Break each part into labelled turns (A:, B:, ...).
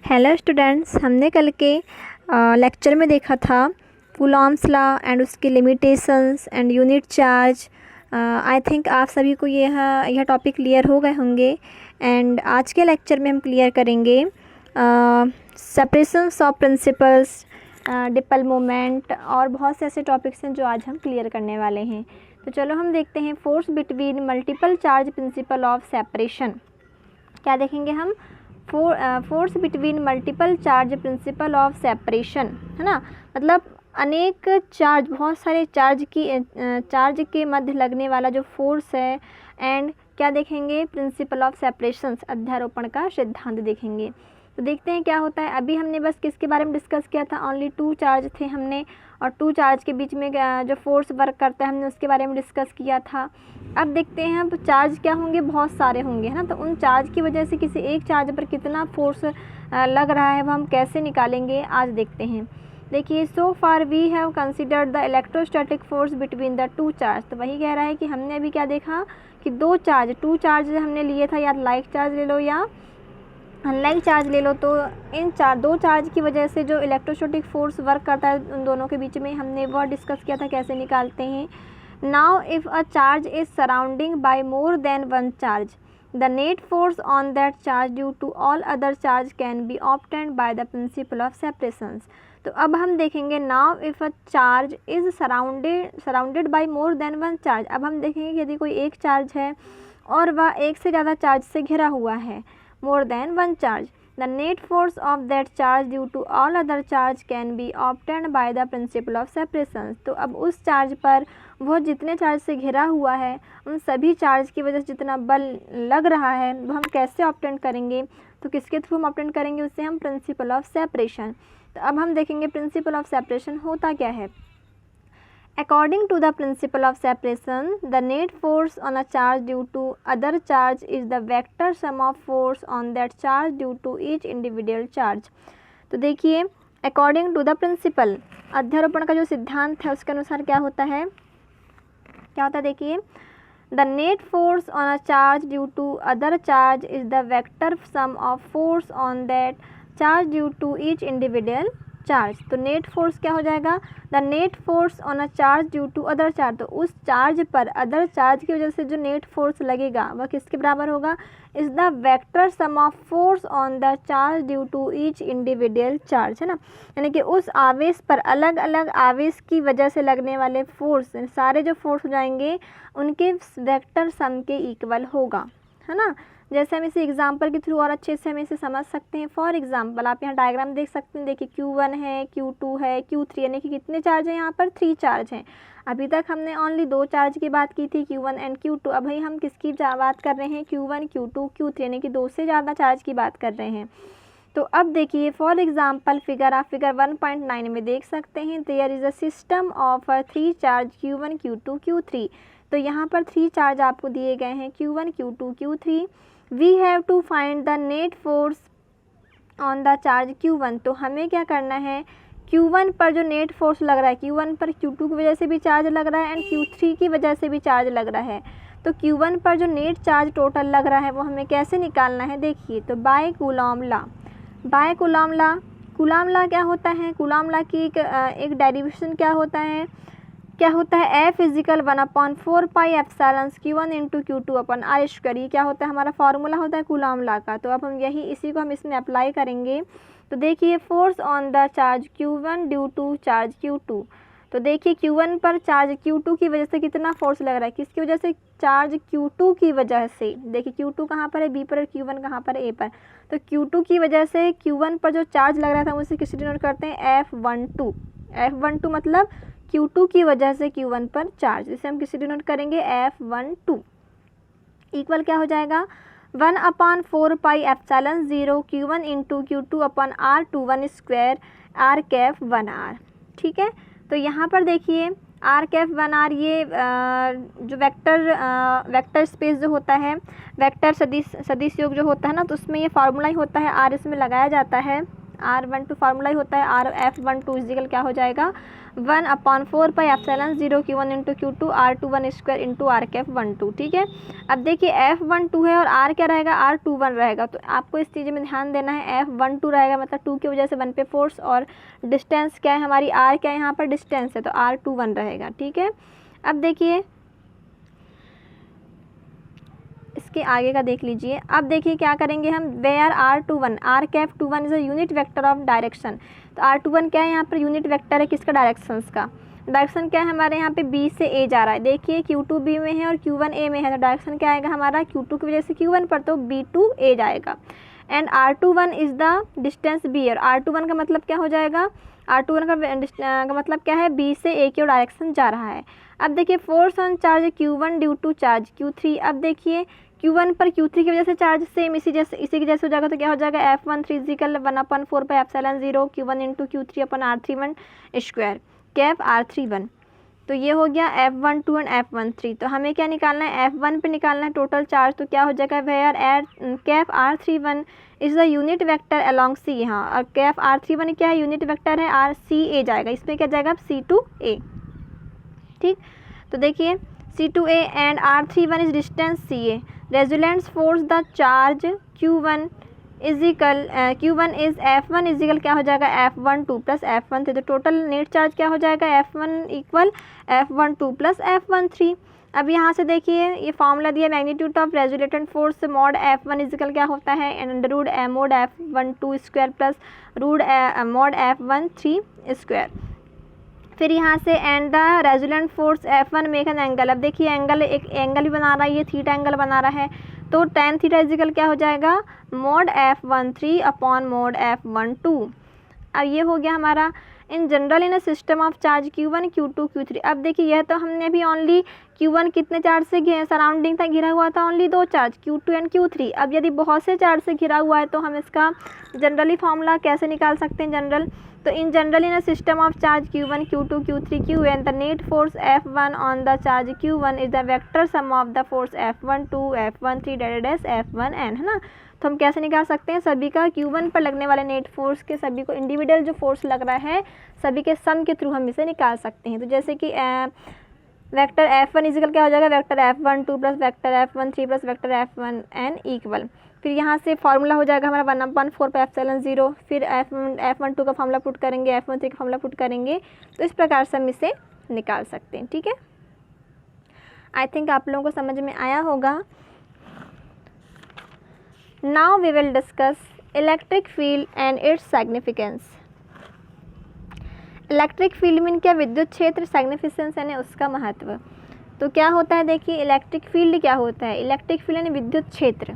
A: Hello students, हमने कल के लेक्चर में देखा था कूलॉम्स लॉ एंड उसके limitations and unit charge. I think आप सभी को यह टॉपिक क्लियर हो गए होंगे। एंड आज के लेक्चर में हम क्लियर करेंगे separations of principles, Dimple moment और बहुत से ऐसे टॉपिक्स हैं जो आज हम क्लियर करने वाले हैं। तो चलो हम देखते हैं force between multiple charge principle of separation. क्या देखेंगे हम? Force between multiple charge principle of separation, है ना। मतलब अनेक चार्ज, बहुत सारे चार्ज के मध्य लगने वाला जो फोर्स है। एंड क्या देखेंगे? प्रिंसिपल ऑफ सेपरेशन, अध्यारोपण का सिद्धांत देखेंगे। तो देखते हैं क्या होता है। अभी हमने बस किसके बारे में डिस्कस किया था? ओनली 2 चार्ज थे हमने, और 2 चार्ज के बीच में जो फोर्स वर्क करता है हमने उसके बारे में डिस्कस किया था। अब देखते हैं अब चार्ज क्या होंगे, बहुत सारे होंगे, है ना। तो उन चार्ज की वजह से किसी एक चार्ज पर कितना फोर्स लग रहा है वो हम कैसे निकालेंगे, आज देखते हैं। देखिए, so far we have considered the electrostatic force between the 2 charge. तो वही कह रहा है कि हमने अभी क्या देखा कि 2 चार्ज हमने लिए था, या लाइक चार्ज ले लो या अनलाइक चार्ज ले लो। तो इन 2 चार्ज की वजह से जो इलेक्ट्रोस्टैटिक फोर्स वर्क करता है उन दोनों के बीच में, हमने वह डिस्कस किया था कैसे निकालते हैं। Now if a charge is surrounding by more than one charge, the net force on that charge due to all other charge can be obtained by the principle of separations। तो अब हम देखेंगे now if a charge is surrounded by more than one charge। अब हम देखेंगे कि यदि कोई एक चार्ज है और वह एक से ज़्यादा चार्ज से घिरा हुआ है, more than one charge, the net force of that charge due to all other charge can be obtained by the principle of separations। तो अब उस चार्ज पर वह जितने चार्ज से घिरा हुआ है उन सभी चार्ज की वजह से जितना बल लग रहा है वो हम कैसे ऑब्टेन करेंगे? तो किसके थ्रू हम ऑब्टेन करेंगे? उससे हम प्रिंसिपल ऑफ सेपरेशन। तो अब हम देखेंगे प्रिंसिपल ऑफ सेपरेशन होता क्या है। According to the principle of separation, the net force on a charge due to other charge is the vector sum of force on that charge due to each individual charge। तो देखिए, according to the principle, अध्यारोपण का जो सिद्धांत है उसके अनुसार क्या होता है? देखिए, the net force on a charge due to other charge is the vector sum of force on that charge due to each individual charge. तो नेट फोर्स क्या हो जाएगा? The net force on a charge due to other charge. तो उस charge पर other charge की वजह से जो नेट फोर्स लगेगा वह किसके बराबर होगा? Is the vector sum of force on the charge due to each individual charge, है ना। यानी कि उस आवेश पर अलग अलग आवेश की वजह से लगने वाले फोर्स, सारे जो फोर्स हो जाएंगे उनके वेक्टर सम के इक्वल होगा, है ना। जैसे हम इसे एग्जाम्पल के थ्रू और अच्छे से हम इसे समझ सकते हैं। फॉर एग्जाम्पल आप यहाँ डायग्राम देख सकते हैं। देखिए, Q1 है, Q2 है, Q3, यानी कि कितने चार्ज हैं यहाँ पर? 3 चार्ज हैं। अभी तक हमने ओनली 2 चार्ज की बात की थी, Q1 एंड Q2। अब भाई हम किसकी बात कर रहे हैं? Q1, Q2, Q3, यानी कि 2 से ज़्यादा चार्ज की बात कर रहे हैं। तो अब देखिए, फॉर एग्जाम्पल आप फिगर 1.9 में देख सकते हैं, there is a system of 3 charge Q1, Q2, Q3। तो यहाँ पर 3 चार्ज आपको दिए गए हैं, Q1, Q2, Q3। We have to find the net force on the charge Q1। तो हमें क्या करना है? Q1 पर जो नेट फोर्स लग रहा है, Q1 पर Q2 की वजह से भी चार्ज लग रहा है एंड Q3 की वजह से भी चार्ज लग रहा है। तो Q1 पर जो नेट चार्ज टोटल लग रहा है वो हमें कैसे निकालना है? देखिए, तो बाय कूलॉम लॉ क्या होता है? कूलॉम लॉ की एक डेरिवेशन क्या होता है? F is equal 1/4 pi epsilon Q1 into Q2 upon R²। ये क्या होता है? हमारा फार्मूला होता है कूलॉम लॉ का। तो अब हम इसी को हम इसमें अप्लाई करेंगे। तो देखिए, force on the charge Q1 due to charge Q2। तो देखिए, Q1 पर चार्ज Q2 की वजह से कितना फोर्स लग रहा है? किसकी वजह से? चार्ज Q2 की वजह से। देखिए, Q2 कहाँ पर है? B पर। Q1 कहाँ पर है? A पर। तो Q2 की वजह से Q1 पर जो चार्ज लग रहा था उसे किससे डिनोट करते हैं? F12 मतलब Q2 की वजह से Q1 पर चार्ज, इसे हम किससे डिनोट करेंगे? F12 इक्वल क्या हो जाएगा? 1/4 pi epsilon 0 Q1 into Q2 अपन R21² R⁻1R। ठीक है। तो यहाँ पर देखिए, R⁻1R ये जो वेक्टर स्पेस जो होता है, वेक्टर सदिश योग जो होता है ना, तो उसमें ये फार्मूला ही होता है। R इसमें लगाया जाता है, R12 फार्मूला ही होता है RF12 इजिकल क्या हो जाएगा 1/4 Q1 into Q2 R21 square into RCF12। ठीक है, अब देखिए F12 है और R क्या रहेगा R21 रहेगा, तो आपको इस चीज़ में ध्यान देना है। F12 रहेगा मतलब 2 की वजह से 1 पे फोर्स, और डिस्टेंस क्या है हमारी R क्या है यहाँ पर डिस्टेंस है, तो R21 रहेगा। ठीक है, अब देखिए इसके आगे का देख लीजिए। अब देखिए क्या करेंगे हम, where R21 RCF21 is a unit vector of direction. तो R21 क्या है यहाँ पर यूनिट वेक्टर है किसका डायरेक्शंस का। डायरेक्शन क्या है हमारे यहाँ पे B से A जा रहा है, देखिए Q2 B में है और Q1 A में है, तो डायरेक्शन क्या आएगा हमारा Q2 की वजह से Q1 पर, तो B2 A जाएगा। And R21 is the distance B, और R21 का मतलब क्या हो जाएगा, R21 का मतलब क्या है B से A की ओर डायरेक्शन जा रहा है। अब देखिए force on charge Q1 due to charge Q3। अब देखिए Q1 पर Q3 की वजह से चार्ज सेम इसी के जैसे हो जाएगा, तो क्या हो जाएगा F13 is equal 1/4 Q1 into Q3 upon R31 square cap R31। तो ये हो गया F12 एंड F13। तो हमें क्या निकालना है, F1 पे निकालना है टोटल चार्ज, तो क्या हो जाएगा where cap R31 is the unit vector along C। यहाँ और कैफ R31 क्या है यूनिट वेक्टर है RCA जाएगा, इसमें क्या जाएगा C2A। ठीक, तो देखिए C2A and R31 is distance CA। Resultant force the charge Q1 is equal Q1 is F1 is equal क्या हो जाएगा F12 प्लस F13। तो टोटल नेट चार्ज क्या हो जाएगा F1 equal F12 plus F13। अब यहाँ से देखिए ये फॉर्मूला दिया, magnitude of resultant force mod F1 is equal क्या होता है under root mod F12 square plus root mod F13 square. फिर यहाँ से and the resultant force F1 make an angle. अब देखिए एंगल एक एंगल भी बना रहा है, ये थीटा एंगल बना रहा है, तो tan थीटा इजिकल क्या हो जाएगा mode F13 upon mode F12। अब ये हो गया हमारा in general in a system of charge Q1 Q2 Q3। अब देखिए यह तो हमने अभी ओनली Q1 कितने चार्ज से सराउंडिंग था घिरा हुआ था, only 2 charge Q2 and Q3। अब यदि बहुत से चार्ज से घिरा हुआ है तो हम इसका जनरली फॉर्मूला कैसे निकाल सकते हैं जनरल। तो in general in a system of charge Q1 Q2 Q3 Qn the net force F1 on the charge Q1 is the vector sum of the force F12 F13 dash F1n, है ना। तो हम कैसे निकाल सकते हैं, सभी का Q1 पर लगने वाले नेट फोर्स के सभी को इंडिविजुअल जो फोर्स लग रहा है सभी के सम के थ्रू हम इसे निकाल सकते हैं। तो जैसे कि वेक्टर F1 इजिकल क्या हो जाएगा vector F12 plus vector F13 plus vector F1n equal. फिर यहाँ से फार्मूला हो जाएगा हमारा 1/4 फिर F12 का फार्मूला पुट करेंगे, F13 का फार्मूला पुट करेंगे, तो इस प्रकार से हम इसे निकाल सकते हैं। ठीक है, आई थिंक आप लोगों को समझ में आया होगा। Now we will discuss electric field and its significance. Electric field mean क्या, विद्युत क्षेत्र, सिग्निफिकेंस यानी उसका महत्व। तो क्या होता है देखिए इलेक्ट्रिक फील्ड क्या होता है, इलेक्ट्रिक फील्ड यानी विद्युत क्षेत्र।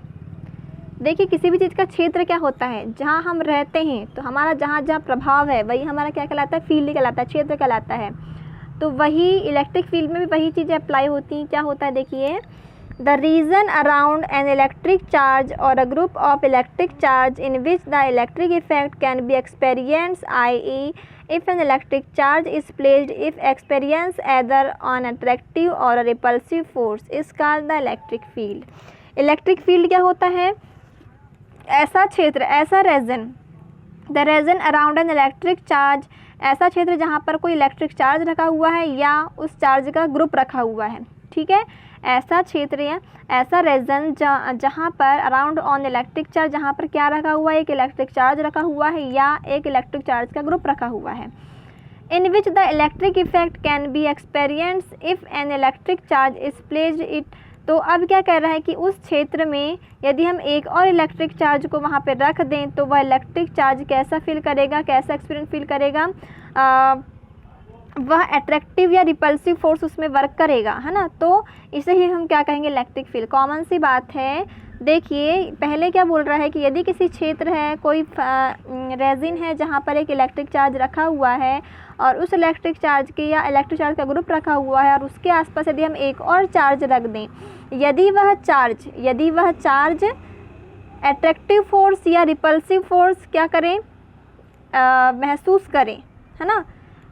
A: देखिए किसी भी चीज़ का क्षेत्र क्या होता है, जहाँ हम रहते हैं तो हमारा जहाँ जहाँ प्रभाव है वही हमारा क्या कहलाता है, फील्ड कहलाता है, क्षेत्र कहलाता है। तो वही इलेक्ट्रिक फील्ड में भी वही चीज़ें अप्लाई होती हैं। क्या होता है देखिए, the region around an electric charge और a group of electric charge in which the electric effect can be experience i.e. if an electric charge is placed, if experience either on attractive or a repulsive force is called the electric field। Electric field क्या होता है, ऐसा क्षेत्र, ऐसा region, the region around an electric charge, ऐसा क्षेत्र जहाँ पर कोई इलेक्ट्रिक चार्ज रखा हुआ है या उस चार्ज का ग्रुप रखा हुआ है। ठीक है, ऐसा क्षेत्र या ऐसा रीजन जहाँ पर अराउंड ऑन इलेक्ट्रिक चार्ज, जहाँ पर क्या रखा हुआ है, एक इलेक्ट्रिक चार्ज रखा हुआ है या एक इलेक्ट्रिक चार्ज का ग्रुप रखा हुआ है। In which the electric effect can be experience if an electric charge is placed it. तो अब क्या कह रहा है कि उस क्षेत्र में यदि हम एक और इलेक्ट्रिक चार्ज को वहाँ पे रख दें तो वह इलेक्ट्रिक चार्ज कैसा फील करेगा, कैसा एक्सपीरियंस फील करेगा, वह अट्रैक्टिव या रिपल्सिव फोर्स उसमें वर्क करेगा, है ना। तो इसे ही हम क्या कहेंगे, इलेक्ट्रिक फील्ड। कॉमन सी बात है। देखिए पहले क्या बोल रहा है कि यदि किसी क्षेत्र है, कोई रेजिन है जहाँ पर एक इलेक्ट्रिक चार्ज रखा हुआ है और उस इलेक्ट्रिक चार्ज के या इलेक्ट्रिक चार्ज का ग्रुप रखा हुआ है और उसके आसपास यदि हम एक और चार्ज रख दें, यदि वह चार्ज अट्रैक्टिव फोर्स या रिपल्सिव फोर्स क्या करें, महसूस करें, है ना,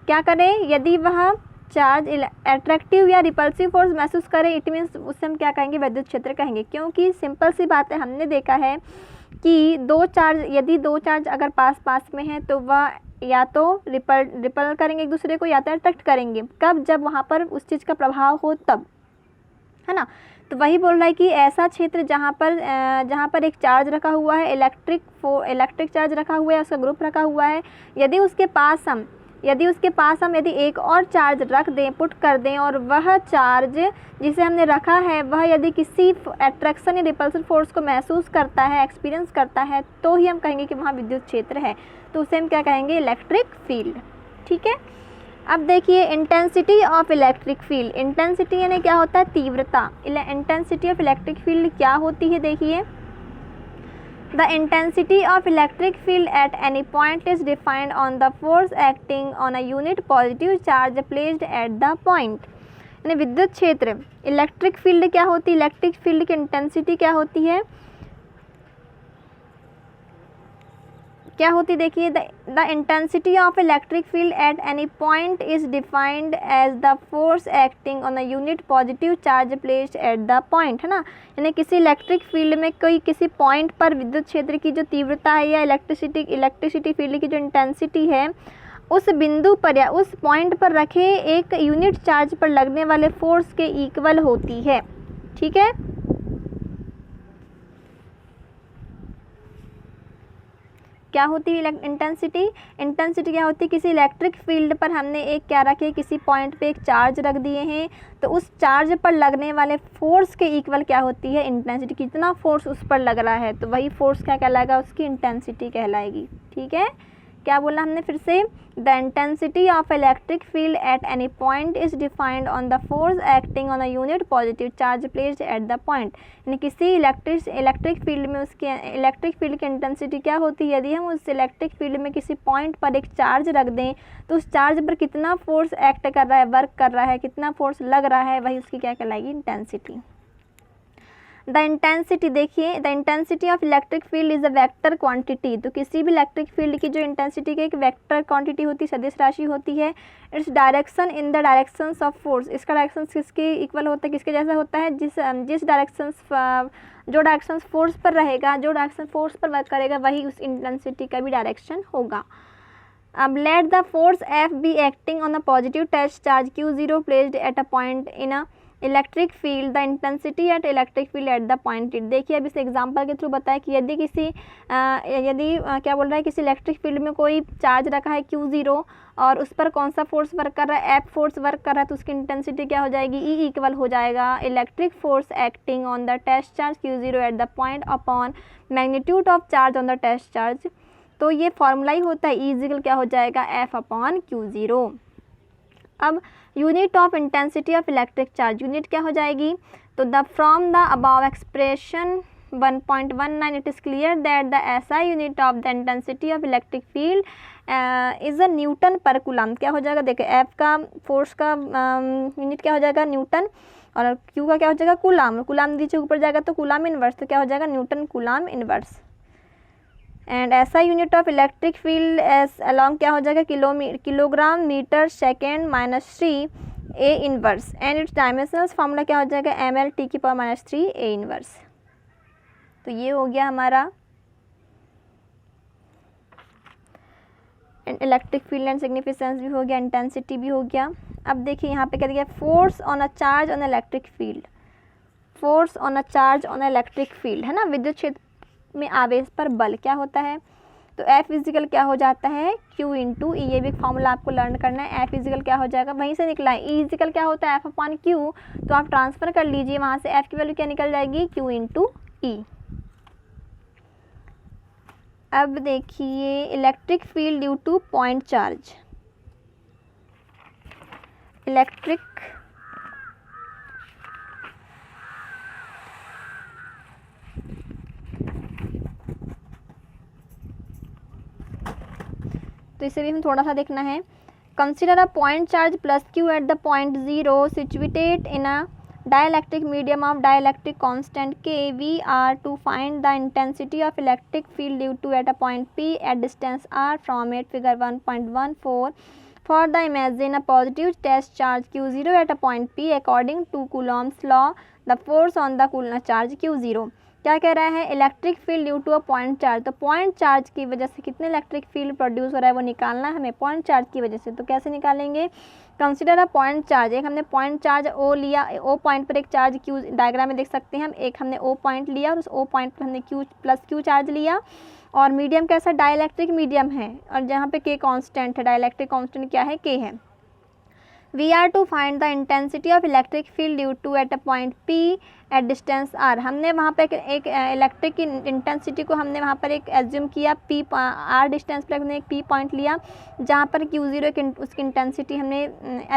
A: क्या करें, यदि वह चार्ज अट्रैक्टिव या रिपल्सिव फोर्स महसूस करें, इट मीन्स उससे हम क्या कहेंगे, विद्युत क्षेत्र कहेंगे। क्योंकि सिंपल सी बात है, हमने देखा है कि यदि दो चार्ज अगर पास पास में हैं तो वह या तो रिपल करेंगे एक दूसरे को या तो अट्रैक्ट करेंगे। कब? जब वहाँ पर उस चीज़ का प्रभाव हो तब, है ना। तो वही बोल रहा है कि ऐसा क्षेत्र जहाँ पर एक चार्ज रखा हुआ है, इलेक्ट्रिक चार्ज रखा हुआ है, उसका ग्रुप रखा हुआ है, यदि उसके पास हम एक और चार्ज रख दें, पुट कर दें, और वह चार्ज जिसे हमने रखा है वह यदि किसी अट्रैक्शन या रिपल्सन फोर्स को महसूस करता है, एक्सपीरियंस करता है, तो ही हम कहेंगे कि वहाँ विद्युत क्षेत्र है। तो उसे हम क्या कहेंगे? Electric field. ठीक है। अब देखिए intensity of electric field. Intensity यानी क्या होता है? तीव्रता। इंटेंसिटी ऑफ इलेक्ट्रिक फील्ड क्या होती है? देखिए, the intensity of electric field at any point is defined on the force acting on a unit positive charge placed at the point. यानी विद्युत क्षेत्र, इलेक्ट्रिक फील्ड क्या होती है? इलेक्ट्रिक फील्ड की इंटेंसिटी क्या होती है? क्या होती? देखिए, the intensity of electric field at any point is defined as the force acting on a unit positive charge placed at the point, है ना। यानी किसी इलेक्ट्रिक फील्ड में किसी पॉइंट पर विद्युत क्षेत्र की जो तीव्रता है या इलेक्ट्रिसिटी फील्ड की जो इंटेंसिटी है, उस बिंदु पर या उस पॉइंट पर रखे एक यूनिट चार्ज पर लगने वाले फोर्स के इक्वल होती है। ठीक है। क्या होती है इंटेंसिटी? इंटेंसिटी क्या होती है? किसी इलेक्ट्रिक फील्ड पर हमने एक क्या रखे, किसी पॉइंट पे एक चार्ज रख दिए हैं, तो उस चार्ज पर लगने वाले फोर्स के इक्वल क्या होती है? इंटेंसिटी। कितना फोर्स उस पर लग रहा है, तो वही फोर्स क्या कहलाएगा? उसकी इंटेंसिटी कहलाएगी। ठीक है। क्या बोला हमने फिर से? The intensity of electric field at any point is defined on the force acting on a unit positive charge placed at the point. यानी किसी इलेक्ट्रिक फील्ड में उसके इलेक्ट्रिक फील्ड की इंटेंसिटी क्या होती है? यदि हम उस इलेक्ट्रिक फील्ड में किसी पॉइंट पर एक चार्ज रख दें, तो उस चार्ज पर कितना फोर्स एक्ट कर रहा है, वर्क कर रहा है, कितना फोर्स लग रहा है, वही उसकी क्या कहलाएगी? इंटेंसिटी। द इंटेंसिटी, देखिए, the intensity of electric field is a vector quantity. तो किसी भी इलेक्ट्रिक फील्ड की जो इंटेंसिटी की एक वेक्टर क्वांटिटी होती है, सदिश राशि होती है। Its direction in the directions of force. इसका डायरेक्शन किसके इक्वल होता है? किसके जैसा होता है? जिस जो डायरेक्शन फोर्स पर रहेगा, जो डायरेक्शन फोर्स पर वर्क करेगा, वही उस इंटेंसिटी का भी डायरेक्शन होगा। अब let the force F be acting on a positive touch charge Q0 placed at a point in a electric field, the intensity at electric field eight the point it. देखिए, अब इस example के through बताया कि यदि क्या बोल रहा है, किसी इलेक्ट्रिक फील्ड में कोई चार्ज रखा है Q0 और उस पर कौन सा फोर्स वर्क कर रहा है? F फोर्स वर्क कर रहा है, तो उसकी इंटेंसिटी क्या हो जाएगी? E इक्वल हो जाएगा electric force acting on the test charge Q0 at the point upon magnitude of charge on the test charge. तो ये फॉर्मूला ही होता है, E इक्वल क्या हो जाएगा? F upon Q0। अब unit of intensity of electric charge, unit क्या हो जाएगी? तो from the above expression 1.19 it is clear that the SI unit of the intensity of electric field is a Newton पर coulomb. क्या हो जाएगा? देखिए, F का फोर्स का यूनिट क्या हो जाएगा? न्यूटन, और Q का क्या हो जाएगा? कूलम। कूलम नीचे ऊपर जाएगा तो कूलम इनवर्स, तो क्या हो जाएगा? Newton coulomb inverse. एंड ऐसा unit of electric field as along क्या हो जाएगा? Kilogram metre second -3 A inverse. And its dimensionals formula क्या हो जाएगा? mL/-3 A inverse. तो ये हो गया हमारा इलेक्ट्रिक फील्ड एंड सिग्निफिकेंस भी हो गया, इंटेंसिटी भी हो गया। अब देखिए यहाँ पे क्या दिया? Force on a charge on electric field, force on a charge on electric field, है ना। विद्युत क्षेत्र में आवेश पर बल क्या होता है? तो F फिजिकल क्या हो जाता है? Q into E। ये भी फॉर्मूला आपको लर्न करना है। F फिजिकल क्या हो जाएगा? वहीं से निकला है। E फिजिकल क्या होता है? F upon Q। तो आप ट्रांसफर कर लीजिए, वहाँ से F की वैल्यू क्या निकल जाएगी? Q into E। अब देखिए electric field due two point charge. Electric तो इसे भी हम थोड़ा सा देखना है। Consider a point charge plus Q eight the point 0 situated in a dielectric medium of dielectric constant K. We are to find the intensity of electric field due to at a point P at distance R from it, figure 1.14. For the imagine a positive test charge Q0 at a point P according to Coulomb's law, the force on the charge Q0. क्या कह रहा है, electric field due to a point charge. तो point charge की वजह से कितने electric field produce हो रहा है वो निकालना है हमें पॉइंट चार्ज की वजह से। तो कैसे निकालेंगे, कंसिडर अ पॉइंट चार्ज, एक हमने पॉइंट चार्ज ओ लिया, ओ पॉइंट पर एक चार्ज क्यू, डायग्राम में देख सकते हैं हम, एक हमने ओ पॉइंट लिया और उस ओ पॉइंट पर हमने क्यू प्लस क्यू चार्ज लिया, और मीडियम कैसा, डाइलेक्ट्रिक मीडियम है, और जहाँ पे के कांस्टेंट है, डाइलेक्ट्रिक कांस्टेंट क्या है, के है। We are to find the intensity of electric field due to at a point P at distance r। हमने वहाँ पे एक इलेक्ट्रिक की इंटेंसिटी को हमने वहाँ पर एक एज्यूम किया, P r डिस्टेंस पर हमने एक P पॉइंट लिया जहाँ पर Q0 उसकी इंटेंसिटी हमने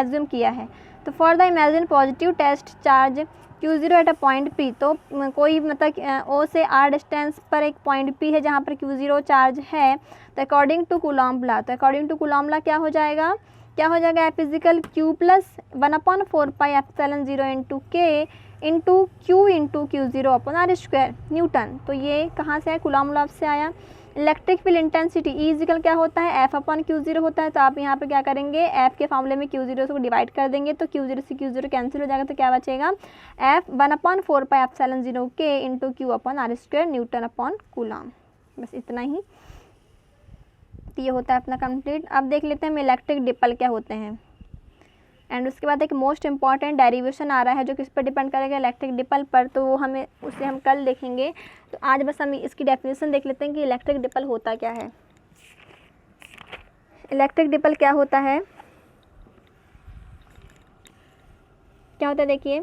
A: एज्यूम किया है। तो for the imagine positive test charge Q0 at a point P, तो कोई मतलब O से R डिस्टेंस पर एक पॉइंट P है जहाँ पर Q0 चार्ज है। तो अकॉर्डिंग टू कूलॉम्ब लॉ, तो अकॉर्डिंग टू कूलॉम्ब लॉ क्या हो जाएगा, F is equal q plus 1/4πε0 into k into q into Q0/r² newton. तो ये कहाँ से आया, कूलॉम्ब लॉ से आया। Electric field intensity E is equal क्या होता है, F/Q0 होता है। तो आप यहाँ पर क्या करेंगे, F के फॉर्मूले में Q0 को डिवाइड कर देंगे तो Q0 से Q0 कैंसिल हो जाएगा, तो क्या बचेगा, F 1/4πε0 के into Q/r² Newton upon coulomb. बस इतना ही, ये होता है अपना कंप्लीट। अब देख लेते हैं हम इलेक्ट्रिक डिपल क्या होते हैं, एंड उसके बाद एक मोस्ट इंपॉर्टेंट डेरिवेशन आ रहा है जो किस पर डिपेंड करेगा, इलेक्ट्रिक डिपल पर। तो वो हमें उसे हम कल देखेंगे। तो आज बस हम इसकी डेफिनेशन देख लेते हैं कि इलेक्ट्रिक डिपल होता क्या है। इलेक्ट्रिक डिपल क्या होता है, क्या होता है देखिए,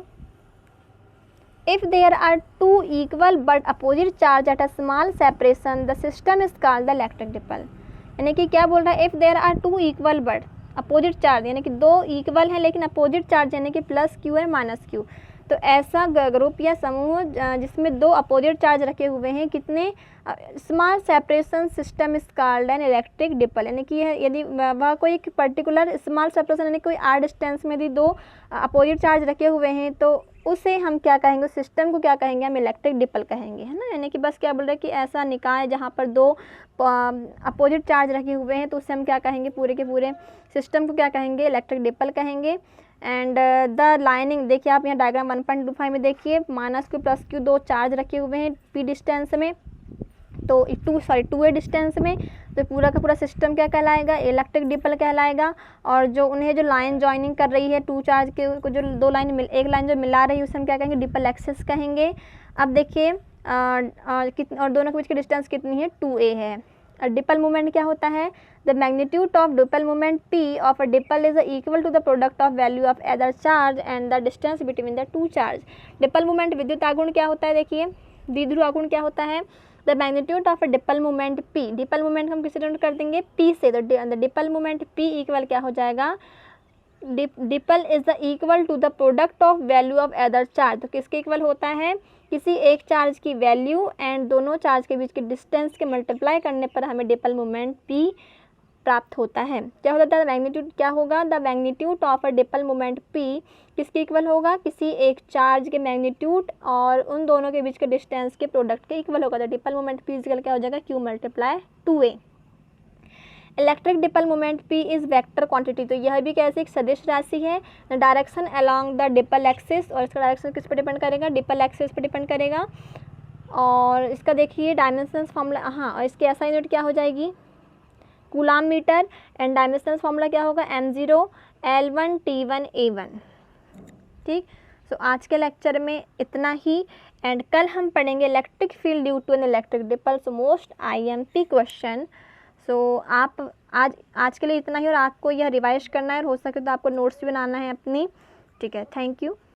A: if there are two equal but opposite charge at a small separation the system is called the electric dipole. यानी कि क्या बोल रहा है, if there are two equal but opposite charge, यानी कि दो इक्वल हैं लेकिन अपोजिट चार्ज यानी कि प्लस क्यू है माइनस क्यू। तो ऐसा ग्रुप या समूह जिसमें दो अपोजिट चार्ज रखे हुए हैं, कितने, small separation system is called an electric dipole. यानी कि यदि वह कोई एक पर्टिकुलर स्मॉल सेपरेशन यानी कोई आर डिस्टेंस में यदि दो अपोजिट चार्ज रखे हुए हैं तो उसे हम क्या कहेंगे, सिस्टम को क्या कहेंगे, हम इलेक्ट्रिक डिपल कहेंगे, है ना। यानी कि बस क्या बोल रहे हैं कि ऐसा निकाय जहाँ पर दो अपोजिट चार्ज रखे हुए हैं तो उसे हम क्या कहेंगे, पूरे के पूरे सिस्टम को क्या कहेंगे, इलेक्ट्रिक डिपल कहेंगे। एंड द लाइनिंग देखिए आप यहाँ डायग्राम 1.25 में देखिए, माइनस क्यू प्लस क्यू दो चार्ज रखे हुए हैं P डिस्टेंस में, तो 2a डिस्टेंस में। तो पूरा का पूरा सिस्टम क्या कहलाएगा, इलेक्ट्रिक डिपल कहलाएगा। और जो उन्हें जो लाइन जॉइनिंग कर रही है टू चार्ज के को, जो दो लाइन एक लाइन जो मिला रही है उसे हम क्या कहेंगे, डिपल एक्सिस कहेंगे। अब देखिए और दोनों के बीच की डिस्टेंस कितनी है, 2a है। और डिपल मोमेंट क्या होता है, the magnitude of dipole moment P of a dipole is equal to the product of value of other charge and the distance between the two charge. Dipole moment विद्युत आघूर्ण क्या होता है, देखिए द्विध्रुव आघूर्ण क्या होता है, the magnitude of a dipole moment P, dipole moment हम किसे डिनोट कर देंगे, P से। तो the dipole moment P equal क्या हो जाएगा, dipole is the equal to the product of value of other charge. तो किसके इक्वल होता है, किसी एक चार्ज की वैल्यू एंड दोनों चार्ज के बीच के डिस्टेंस के मल्टीप्लाई करने पर हमें डिपल मोमेंट P प्राप्त होता है। क्या होता है, मैग्नीट्यूड क्या होगा, the magnitude of a dipole moment P किसके इक्वल होगा, किसी एक चार्ज के मैग्नीट्यूड और उन दोनों के बीच के डिस्टेंस के प्रोडक्ट के इक्वल होगा। तो डिपल मोमेंट P इक्वल क्या हो जाएगा, Q multiply 2a। Electric dipole moment P is vector quantity, तो यह भी कैसे एक सदिश राशि है। Direction along the dipole axis, और इसका डायरेक्शन किस पर डिपेंड करेगा, डिपल एक्सिस पर डिपेंड करेगा। और इसका देखिए डायमेंशंस फार्मूला, हाँ, और इसकी SI यूनिट क्या हो जाएगी, coulomb metre. And dimensions formula क्या होगा, M0 L1 T1 A1। ठीक, सो आज के लेक्चर में इतना ही, एंड कल हम पढ़ेंगे electric field due to an electric dipole, so most IMP question. So आप आज के लिए इतना ही, और आपको यह रिवाइज करना है और हो सके तो आपको नोट्स भी बनाना है अपनी। ठीक है, थैंक यू।